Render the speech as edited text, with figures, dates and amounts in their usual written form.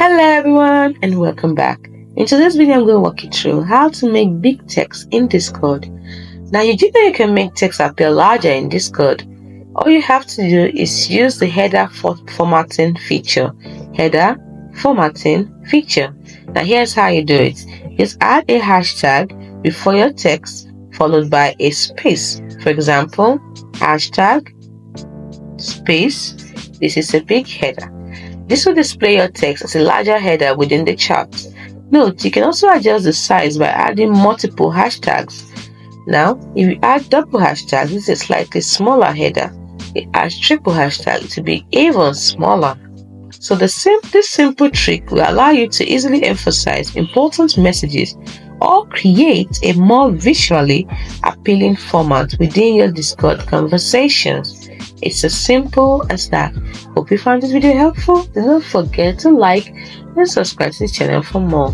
Hello everyone and welcome back. In today's video I'm going to walk you through how to make big text in Discord. Now you do know you can make text appear larger in Discord. All you have to do is use the header formatting feature. Header formatting feature. Now here's how you do it. Just add a hashtag before your text followed by a space. For example, hashtag space. This is a big header. This will display your text as a larger header within the chart. Note, you can also adjust the size by adding multiple hashtags. Now, if you add double hashtags, this is a slightly smaller header. If you add triple hashtag to be even smaller. So this simple trick will allow you to easily emphasize important messages or create a more visually appealing format within your Discord conversations. It's as simple as that. Hope you found this video helpful. Do not forget to like and subscribe to this channel for more.